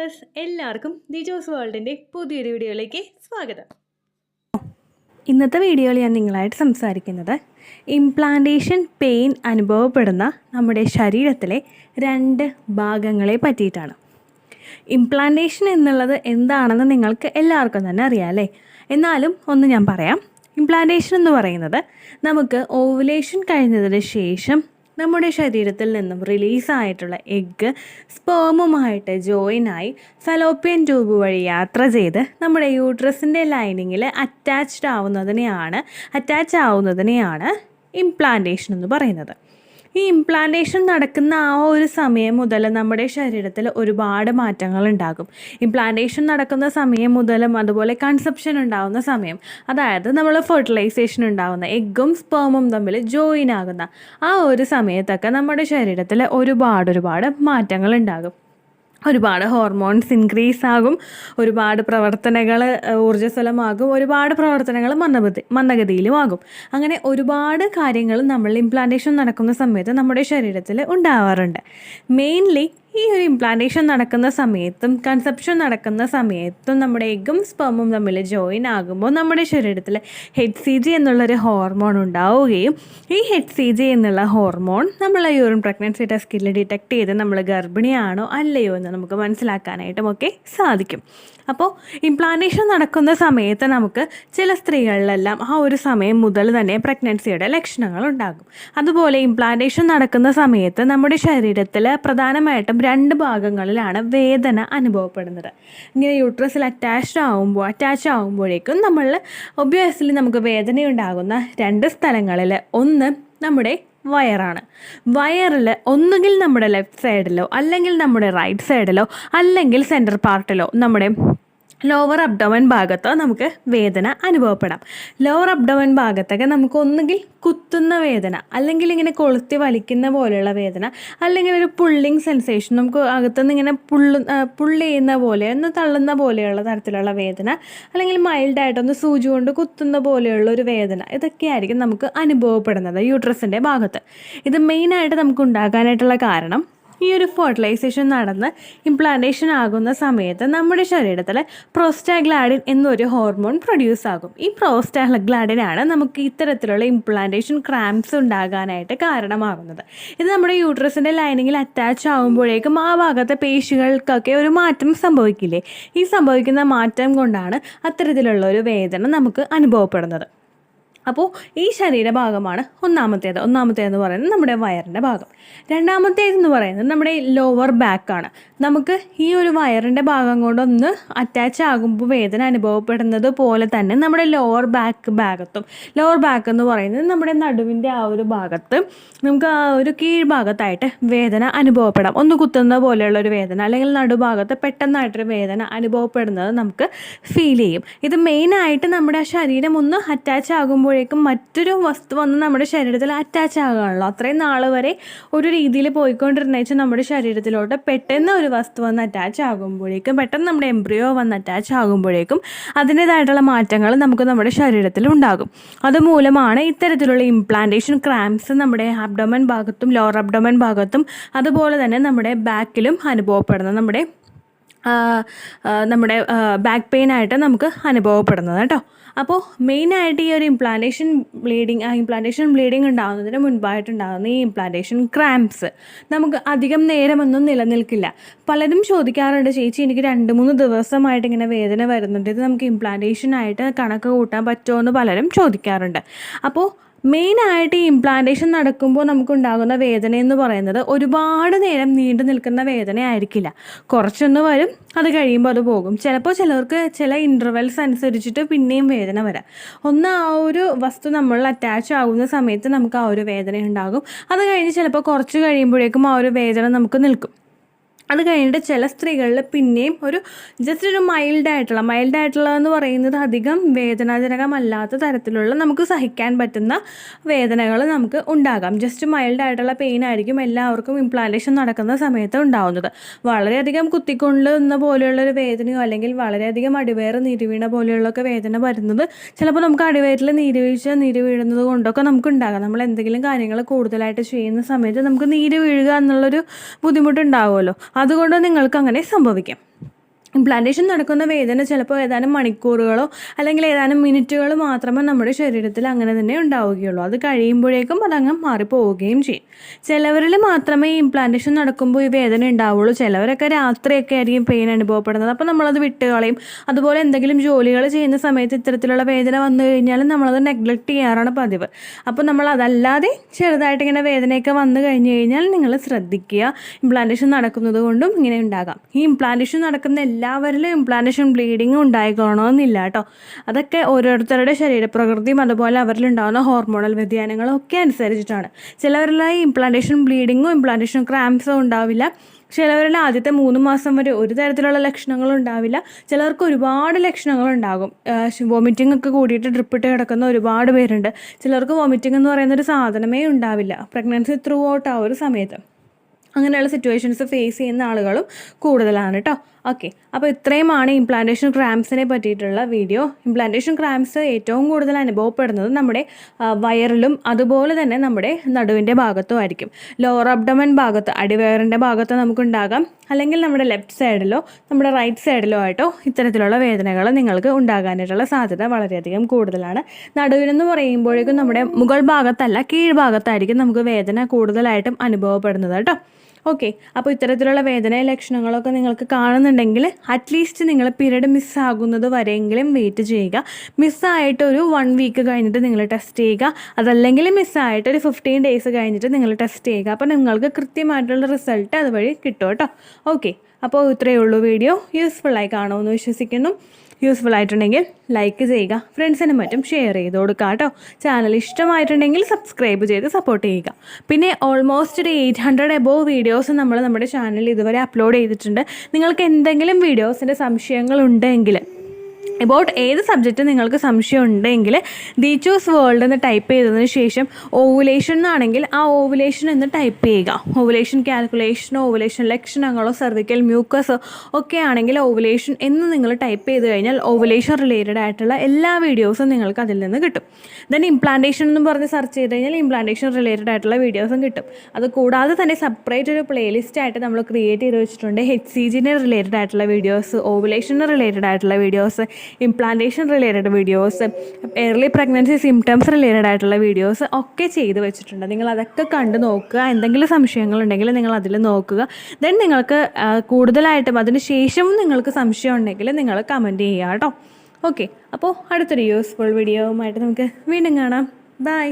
Dears, എല്ലാവർക്കും ദിജോസ് വേൾഡിൻ്റെ പുതിയൊരു വീഡിയോയിലേക്ക് സ്വാഗതം. ഇന്നത്തെ വീഡിയോയിൽ ഞാൻ നിങ്ങളായിട്ട് സംസാരിക്കുന്നത് ഇംപ്ലാന്റേഷൻ പെയിൻ അനുഭവപ്പെടുന്ന നമ്മുടെ ശരീരത്തിലെ 2 ഭാഗങ്ങളെ പറ്റിയിട്ടാണ്. ഇംപ്ലാന്റേഷൻ എന്നുള്ളത് എന്താണെന്ന് നിങ്ങൾക്ക് എല്ലാവർക്കും തന്നെ അറിയാം അല്ലേ? എന്നാലും ഒന്ന് ഞാൻ പറയാം. ഇംപ്ലാന്റേഷൻ എന്ന് പറയുന്നത് നമുക്ക് ഓവുലേഷൻ കഴിഞ്ഞതിന് ശേഷം നമ്മുടെ ശരീരത്തിൽ നിന്നും റിലീസായിട്ടുള്ള എഗ്ഗ് സ്പേമുമായിട്ട് ജോയിനായി ഫലോപ്പിയൻ ട്യൂബ് വഴി യാത്ര ചെയ്ത് നമ്മുടെ യൂട്രസിൻ്റെ ലൈനിങ്ങിൽ അറ്റാച്ച് ആവുന്നതിനെയാണ് ഇംപ്ലാന്റേഷൻ എന്ന് പറയുന്നത്. ഈ ഇംപ്ലാന്റേഷൻ നടക്കുന്ന ആ ഒരു സമയം മുതൽ നമ്മുടെ ശരീരത്തിൽ ഒരുപാട് മാറ്റങ്ങൾ ഉണ്ടാകും. ഇംപ്ലാന്റേഷൻ നടക്കുന്ന സമയം മുതലും അതുപോലെ കൺസെപ്ഷൻ ഉണ്ടാകുന്ന സമയം, അതായത് നമ്മൾ ഫെർട്ടിലൈസേഷൻ ഉണ്ടാകുന്ന എഗ്ഗും സ്പേമും തമ്മിൽ ജോയിൻ ആകുന്ന ആ ഒരു സമയത്തൊക്കെ നമ്മുടെ ശരീരത്തിൽ ഒരുപാട് മാറ്റങ്ങൾ ഉണ്ടാകും. ഒരുപാട് ഹോർമോൺസ് ഇൻക്രീസ് ആകും, ഒരുപാട് പ്രവർത്തനങ്ങൾ ഊർജ്ജസ്വലമാകും, ഒരുപാട് പ്രവർത്തനങ്ങൾ മന്ദഗതിയിലുമാകും. അങ്ങനെ ഒരുപാട് കാര്യങ്ങൾ നമ്മൾ ഇംപ്ലാന്റേഷൻ നടക്കുന്ന സമയത്ത് നമ്മുടെ ശരീരത്തിൽ ഉണ്ടാവാറുണ്ട്. മെയിൻലി ഈ ഒരു ഇംപ്ലാന്റേഷൻ നടക്കുന്ന സമയത്തും കൺസെപ്ഷൻ നടക്കുന്ന സമയത്തും നമ്മുടെ എഗ്ഗും സ്പെർമും തമ്മിൽ ജോയിൻ ആകുമ്പോൾ നമ്മുടെ ശരീരത്തിൽ HCG എന്നുള്ളൊരു ഹോർമോൺ ഉണ്ടാവുകയും ഈ HCG എന്നുള്ള ഹോർമോൺ നമ്മളെ യൂറിൻ പ്രഗ്നൻസി ടെസ്റ്റിൽ ഡിറ്റക്ട് ചെയ്ത് നമ്മൾ ഗർഭിണിയാണോ അല്ലയോ എന്ന് നമുക്ക് മനസ്സിലാക്കാനായിട്ടും ഒക്കെ സാധിക്കും. അപ്പോൾ ഇംപ്ലാന്റേഷൻ നടക്കുന്ന സമയത്ത് നമുക്ക് ചില സ്ത്രീകളിലെല്ലാം ആ ഒരു സമയം മുതൽ തന്നെ പ്രഗ്നൻസിയുടെ ലക്ഷണങ്ങൾ ഉണ്ടാകും. അതുപോലെ ഇംപ്ലാന്റേഷൻ നടക്കുന്ന സമയത്ത് നമ്മുടെ ശരീരത്തിൽ പ്രധാനമായിട്ടും 2 ഭാഗങ്ങളിലാണ് വേദന അനുഭവപ്പെടുന്നത്. ഇങ്ങനെ യൂട്രസിൽ അറ്റാച്ച് ആകുമ്പോഴേക്കും ഒബ്വിയസ്ലി നമുക്ക് വേദനയുണ്ടാകുന്ന 2 സ്ഥലങ്ങളിൽ ഒന്ന് നമ്മുടെ വയറാണ്. വയറിൽ ഒന്നുകിൽ നമ്മുടെ ലെഫ്റ്റ് സൈഡിലോ അല്ലെങ്കിൽ നമ്മുടെ റൈറ്റ് സൈഡിലോ അല്ലെങ്കിൽ സെൻറ്റർ പാർട്ടിലോ നമ്മുടെ ലോവർ അബ്ഡോമൻ ഭാഗത്തോ നമുക്ക് വേദന അനുഭവപ്പെടാം. ലോവർ അബ്ഡോമൻ ഭാഗത്തൊക്കെ നമുക്ക് ഒന്നുകിൽ കുത്തുന്ന വേദന, അല്ലെങ്കിൽ ഇങ്ങനെ കൊളുത്തി വലിക്കുന്ന പോലെയുള്ള വേദന, അല്ലെങ്കിൽ ഒരു പുള്ളിങ് സെൻസേഷൻ, നമുക്ക് അകത്തുനിന്ന് ഇങ്ങനെ പുള്ളി ചെയ്യുന്ന പോലെ ഒന്ന് തള്ളുന്ന പോലെയുള്ള തരത്തിലുള്ള വേദന, അല്ലെങ്കിൽ മൈൽഡായിട്ടൊന്ന് സൂചി കൊണ്ട് കുത്തുന്ന പോലെയുള്ള ഒരു വേദന, ഇതൊക്കെയായിരിക്കും നമുക്ക് അനുഭവപ്പെടുന്നത് യൂട്രസിൻ്റെ ഭാഗത്ത്. ഇത് മെയിനായിട്ട് നമുക്ക് ഉണ്ടാകാനായിട്ടുള്ള കാരണം ഈ ഒരു ഫെർട്ടിലൈസേഷൻ നടന്ന് ഇംപ്ലാന്റേഷൻ ആകുന്ന സമയത്ത് നമ്മുടെ ശരീരത്തിൽ പ്രോസ്റ്റാഗ്ലാൻഡിൻ എന്നൊരു ഹോർമോൺ പ്രൊഡ്യൂസ് ആകും. ഈ പ്രോസ്റ്റാഗ്ലാൻഡിനാണ് നമുക്ക് ഇത്തരത്തിലുള്ള ഇംപ്ലാന്റേഷൻ ക്രാംപ്സ് ഉണ്ടാകാനായിട്ട് കാരണമാകുന്നത്. ഇത് നമ്മുടെ യൂട്രസിൻ്റെ ലൈനിങ്ങിൽ അറ്റാച്ച് ആകുമ്പോഴേക്കും ആ ഭാഗത്തെ പേശികൾക്കൊക്കെ ഒരു മാറ്റം സംഭവിക്കില്ലേ? ഈ സംഭവിക്കുന്ന മാറ്റം കൊണ്ടാണ് അത്തരത്തിലുള്ള ഒരു വേദന നമുക്ക് അനുഭവപ്പെടുന്നത്. അപ്പോൾ ഈ ശരീരഭാഗമാണ് ഒന്നാമത്തേതെന്ന് പറയുന്നത് നമ്മുടെ വയറിൻ്റെ ഭാഗം. രണ്ടാമത്തേതെന്ന് പറയുന്നത് നമ്മുടെ ലോവർ ബാക്കാണ്. നമുക്ക് ഈ ഒരു വയറിൻ്റെ ഭാഗം കൊണ്ടൊന്ന് അറ്റാച്ച് ആകുമ്പോൾ വേദന അനുഭവപ്പെടുന്നത് പോലെ തന്നെ നമ്മുടെ ലോവർ ബാക്ക് എന്ന് പറയുന്നത് നമ്മുടെ നടുവിൻ്റെ ആ ഒരു ഭാഗത്ത് നമുക്ക് ആ ഒരു കീഴ്ഭാഗത്തായിട്ട് വേദന അനുഭവപ്പെടാം. ഒന്ന് കുത്തുന്ന പോലെയുള്ളൊരു വേദന, അല്ലെങ്കിൽ നടുഭാഗത്ത് പെട്ടെന്നായിട്ടൊരു വേദന അനുഭവപ്പെടുന്നത് നമുക്ക് ഫീൽ ചെയ്യും. ഇത് മെയിനായിട്ട് നമ്മുടെ ശരീരം ഒന്ന് അറ്റാച്ച് ആകുമ്പോൾ മറ്റൊരു വസ്തു വന്ന് നമ്മുടെ ശരീരത്തിൽ അറ്റാച്ച് ആകുകയാണല്ലോ. അത്രയും നാൾ വരെ ഒരു രീതിയിൽ പോയിക്കൊണ്ടിരുന്നേച്ച് നമ്മുടെ ശരീരത്തിലോട്ട് പെട്ടെന്ന് ഒരു വസ്തു വന്ന് അറ്റാച്ച് ആകുമ്പോഴേക്കും, പെട്ടെന്ന് നമ്മുടെ എംബ്രിയോ വന്ന് അറ്റാച്ച് ആകുമ്പോഴേക്കും അതിൻ്റേതായിട്ടുള്ള മാറ്റങ്ങൾ നമുക്ക് നമ്മുടെ ശരീരത്തിൽ ഉണ്ടാകും. അതുമൂലമാണ് ഇത്തരത്തിലുള്ള ഇംപ്ലാന്റേഷൻ ക്രാംപ്സ് നമ്മുടെ അബ്ഡോമൻ ഭാഗത്തും ലോവർ അബ്ഡോമൻ ഭാഗത്തും അതുപോലെ തന്നെ നമ്മുടെ ബാക്കിലും അനുഭവപ്പെടുന്നത്, നമ്മുടെ ബാക്ക് പെയിൻ ആയിട്ട് നമുക്ക് അനുഭവപ്പെടുന്നത് കേട്ടോ. അപ്പോൾ മെയിനായിട്ട് ഈ ഒരു ഇംപ്ലാന്റേഷൻ ബ്ലീഡിങ് ഉണ്ടാകുന്നതിന് മുൻപായിട്ടുണ്ടാകുന്ന ഈ ഇംപ്ലാന്റേഷൻ ക്രാംപ്സ് നമുക്ക് അധികം നേരമൊന്നും നിലനിൽക്കില്ല. പലരും ചോദിക്കാറുണ്ട്, ചേച്ചി എനിക്ക് 2-3 ദിവസമായിട്ട് ഇങ്ങനെ വേദന വരുന്നുണ്ട്, ഇത് നമുക്ക് ഇംപ്ലാന്റേഷനായിട്ട് കണക്ക് കൂട്ടാൻ പറ്റുമോ എന്ന് പലരും ചോദിക്കാറുണ്ട്. അപ്പോൾ മെയിനായിട്ട് ഈ ഇംപ്ലാന്റേഷൻ നടക്കുമ്പോൾ നമുക്കുണ്ടാകുന്ന വേദന എന്ന് പറയുന്നത് ഒരുപാട് നേരം നീണ്ടു നിൽക്കുന്ന വേദന ആയിരിക്കില്ല. കുറച്ചൊന്ന് വരും, അത് കഴിയുമ്പോൾ അത് പോകും. ചിലർക്ക് ചില ഇൻ്റർവെൽസ് അനുസരിച്ചിട്ട് പിന്നെയും വേദന വരാം. ഒന്ന് ആ ഒരു വസ്തു നമ്മൾ അറ്റാച്ച് ആകുന്ന സമയത്ത് നമുക്ക് ആ ഒരു വേദന ഉണ്ടാകും. അത് കഴിഞ്ഞ് ചിലപ്പോൾ കുറച്ച് കഴിയുമ്പോഴേക്കും ആ ഒരു വേദന നമുക്ക് നിൽക്കും. അത് കഴിഞ്ഞിട്ട് ചില സ്ത്രീകളിൽ പിന്നെയും ജസ്റ്റ് ഒരു മൈൽഡായിട്ടുള്ളതെന്ന് പറയുന്നത് അധികം വേദനാജനകമല്ലാത്ത തരത്തിലുള്ള നമുക്ക് സഹിക്കാൻ പറ്റുന്ന വേദനകൾ നമുക്ക് ഉണ്ടാകാം. ജസ്റ്റ് മൈൽഡായിട്ടുള്ള പെയിൻ ആയിരിക്കും എല്ലാവർക്കും ഇംപ്ലാന്റേഷൻ നടക്കുന്ന സമയത്ത് ഉണ്ടാകുന്നത്. വളരെയധികം കുത്തിക്കൊള്ളുന്ന പോലെയുള്ളൊരു വേദനയോ അല്ലെങ്കിൽ വളരെയധികം അടിവയറ് നീരുവീണ പോലെയുള്ളൊക്കെ വേദന വരുന്നത് ചിലപ്പോൾ നമുക്ക് അടിവയറ്റിൽ നീര് വീഴുന്നത് കൊണ്ടൊക്കെ നമുക്ക് ഉണ്ടാകാം. നമ്മൾ എന്തെങ്കിലും കാര്യങ്ങൾ കൂടുതലായിട്ട് ചെയ്യുന്ന സമയത്ത് നമുക്ക് നീര് വീഴുക എന്നുള്ളൊരു ബുദ്ധിമുട്ടുണ്ടാവുമല്ലോ, അതുകൊണ്ട് നിങ്ങൾക്ക് അങ്ങനെ സംഭവിക്കാം. ഇംപ്ലാന്റേഷൻ നടക്കുന്ന വേദന ചിലപ്പോൾ ഏതാനും മണിക്കൂറുകളോ അല്ലെങ്കിൽ ഏതാനും മിനിറ്റുകൾ മാത്രമേ നമ്മുടെ ശരീരത്തിൽ അങ്ങനെ തന്നെ ഉണ്ടാവുകയുള്ളൂ. അത് കഴിയുമ്പോഴേക്കും അതങ്ങ് മാറിപ്പോവുകയും ചെയ്യും. ചിലവരിൽ മാത്രമേ ഈ ഇംപ്ലാന്റേഷൻ നടക്കുമ്പോൾ ഈ വേദന ഉണ്ടാവുള്ളൂ. ചിലവരൊക്കെ രാത്രിയൊക്കെ ആയിരിക്കും പെയിൻ അനുഭവപ്പെടുന്നത്. അപ്പോൾ നമ്മളത് വിട്ടുകളയും. അതുപോലെ എന്തെങ്കിലും ജോലികൾ ചെയ്യുന്ന സമയത്ത് ഇത്തരത്തിലുള്ള വേദന വന്നു കഴിഞ്ഞാൽ നമ്മളത് നെഗ്ലക്റ്റ് ചെയ്യാറാണ് പതിവ്. അപ്പോൾ നമ്മൾ അതല്ലാതെ ചെറുതായിട്ട് ഇങ്ങനെ വേദനയൊക്കെ വന്നു കഴിഞ്ഞ് കഴിഞ്ഞാൽ നിങ്ങൾ ശ്രദ്ധിക്കുക. ഇംപ്ലാന്റേഷൻ നടക്കുന്നത് കൊണ്ടും ഇങ്ങനെ ഉണ്ടാകാം. ഈ ഇംപ്ലാന്റേഷൻ നടക്കുന്ന എല്ലാവരിലും ഇംപ്ലാന്റേഷൻ ബ്ലീഡിങ്ങും ഉണ്ടായിക്കോണമെന്നില്ല കേട്ടോ. അതൊക്കെ ഓരോരുത്തരുടെ ശരീരപ്രകൃതിയും അതുപോലെ അവരിലുണ്ടാകുന്ന ഹോർമോണൽ വ്യതിയാനങ്ങളും ഒക്കെ അനുസരിച്ചിട്ടാണ്. ചിലവരിലായി ഇംപ്ലാന്റേഷൻ ബ്ലീഡിങ്ങും ഇംപ്ലാന്റേഷൻ ക്രാംസോ ഉണ്ടാവില്ല. ചിലവരിൽ ആദ്യത്തെ 3 മാസം വരെ ഒരു തരത്തിലുള്ള ലക്ഷണങ്ങളും ഉണ്ടാവില്ല. ചിലർക്ക് ഒരുപാട് ലക്ഷണങ്ങളുണ്ടാകും. വോമിറ്റിംഗ് ഒക്കെ കൂടിയിട്ട് ഡ്രിപ്പിട്ട് കിടക്കുന്ന ഒരുപാട് പേരുണ്ട്. ചിലർക്ക് വോമിറ്റിംഗ് എന്ന് പറയുന്നൊരു സാധനമേ ഉണ്ടാവില്ല പ്രഗ്നൻസി ത്രൂ ഔട്ട് ആ ഒരു സമയത്ത്. അങ്ങനെയുള്ള സിറ്റുവേഷൻസ് ഫേസ് ചെയ്യുന്ന ആളുകളും കൂടുതലാണ് കേട്ടോ. ഓക്കെ, അപ്പോൾ ഇത്രയുമാണ് ഇംപ്ലാന്റേഷൻ ക്രാംസിനെ പറ്റിയിട്ടുള്ള വീഡിയോ. ഇംപ്ലാന്റേഷൻ ക്രാംസ് ഏറ്റവും കൂടുതൽ അനുഭവപ്പെടുന്നത് നമ്മുടെ വയറിലും അതുപോലെ തന്നെ നമ്മുടെ നടുവിൻ്റെ ഭാഗത്തും ആയിരിക്കും. ലോവർ അബ്ഡമൻ ഭാഗത്ത്, അടിവയറിൻ്റെ ഭാഗത്ത് നമുക്കുണ്ടാകാം, അല്ലെങ്കിൽ നമ്മുടെ ലെഫ്റ്റ് സൈഡിലോ നമ്മുടെ റൈറ്റ് സൈഡിലോ ആയിട്ടോ ഇത്തരത്തിലുള്ള വേദനകൾ നിങ്ങൾക്ക് ഉണ്ടാകാനായിട്ടുള്ള സാധ്യത വളരെയധികം കൂടുതലാണ്. നടുവിനെന്ന് പറയുമ്പോഴേക്കും നമ്മുടെ മുകൾ ഭാഗത്തല്ല കീഴ്ഭാഗത്തായിരിക്കും നമുക്ക് വേദന കൂടുതലായിട്ടും അനുഭവപ്പെടുന്നത് കേട്ടോ. ഓക്കെ, അപ്പോൾ ഇത്തരത്തിലുള്ള വേദന ലക്ഷണങ്ങളൊക്കെ നിങ്ങൾക്ക് കാണുന്നുണ്ടെങ്കിൽ അറ്റ്ലീസ്റ്റ് നിങ്ങൾ പീരീഡ് മിസ്സാകുന്നത് വരെയെങ്കിലും വെയിറ്റ് ചെയ്യുക. മിസ്സായിട്ട് ഒരു 1 വീക്ക് കഴിഞ്ഞിട്ട് നിങ്ങൾ ടെസ്റ്റ് ചെയ്യുക. അതല്ലെങ്കിൽ മിസ്സായിട്ട് ഒരു 15 ഡേയ്സ് കഴിഞ്ഞിട്ട് നിങ്ങൾ ടെസ്റ്റ് ചെയ്യുക. അപ്പോൾ നിങ്ങൾക്ക് കൃത്യമായിട്ടുള്ള റിസൾട്ട് അതുവഴി കിട്ടും കേട്ടോ. ഓക്കെ, അപ്പോൾ ഇത്രയേ ഉള്ളൂ വീഡിയോ. യൂസ്ഫുള്ളായി കാണുമെന്ന് വിശ്വസിക്കുന്നു. യൂസ്ഫുൾ ആയിട്ടുണ്ടെങ്കിൽ ലൈക്ക് ചെയ്യുക, ഫ്രണ്ട്സിനും മറ്റും ഷെയർ ചെയ്ത് കൊടുക്കുക കേട്ടോ. ചാനൽ ഇഷ്ടമായിട്ടുണ്ടെങ്കിൽ സബ്സ്ക്രൈബ് ചെയ്ത് സപ്പോർട്ട് ചെയ്യുക. പിന്നെ ഓൾമോസ്റ്റ് ഒരു 800 എബോവ് വീഡിയോസ് നമ്മൾ നമ്മുടെ ചാനലിൽ ഇതുവരെ അപ്ലോഡ് ചെയ്തിട്ടുണ്ട്. നിങ്ങൾക്ക് എന്തെങ്കിലും വീഡിയോസിൻ്റെ സംശയങ്ങളുണ്ടെങ്കിൽ എബൌട്ട് ഏത് സബ്ജക്റ്റ് നിങ്ങൾക്ക് സംശയം ഉണ്ടെങ്കിൽ ദി ചൂസ് വേൾഡ് എന്ന് ടൈപ്പ് ചെയ്തതിന് ശേഷം ഓവുലേഷൻ എന്നാണെങ്കിൽ ആ ഓവുലേഷൻ എന്ന് ടൈപ്പ് ചെയ്യുക. ഓവുലേഷൻ കാൽക്കുലേഷനോ ഓവുലേഷൻ ലക്ഷണങ്ങളോ സെർവിക്കൽ മ്യൂക്കസോ ഒക്കെ ആണെങ്കിൽ ഓവുലേഷൻ എന്ന് നിങ്ങൾ ടൈപ്പ് ചെയ്ത് കഴിഞ്ഞാൽ ഓവുലേഷൻ റിലേറ്റഡ് ആയിട്ടുള്ള എല്ലാ വീഡിയോസും നിങ്ങൾക്ക് അതിൽ നിന്ന് കിട്ടും. ദെൻ ഇംപ്ലാന്റേഷൻ എന്ന് പറഞ്ഞ് സെർച്ച് ചെയ്ത് കഴിഞ്ഞാൽ ഇംപ്ലാന്റേഷൻ റിലേറ്റഡ് ആയിട്ടുള്ള വീഡിയോസും കിട്ടും. അത് കൂടാതെ തന്നെ സെപ്പറേറ്റ് ഒരു പ്ലേലിസ്റ്റ് ആയിട്ട് നമ്മൾ ക്രിയേറ്റ് ചെയ്ത് വെച്ചിട്ടുണ്ട്. HCGന് റിലേറ്റഡ് ആയിട്ടുള്ള വീഡിയോസ്, ഓവുലേഷന് റിലേറ്റഡ് ആയിട്ടുള്ള videos, implantation related videos, early pregnancy symptoms related ആയിട്ടുള്ള വീഡിയോസ് ഒക്കെ ചെയ്ത് വെച്ചിട്ടുണ്ട്. നിങ്ങൾ അതൊക്കെ കണ്ട് നോക്കുക. എന്തെങ്കിലും സംശയങ്ങളുണ്ടെങ്കിൽ നിങ്ങൾ അതിൽ നോക്കുക. ദെൻ നിങ്ങൾക്ക് കൂടുതലായിട്ടും അതിന് ശേഷവും നിങ്ങൾക്ക് സംശയം ഉണ്ടെങ്കിൽ നിങ്ങൾ കമൻറ്റ് ചെയ്യുക കേട്ടോ. ഓക്കെ, അപ്പോൾ അടുത്തൊരു യൂസ്ഫുൾ വീഡിയോവുമായിട്ട് നമുക്ക് വീണ്ടും കാണാം. ബൈ.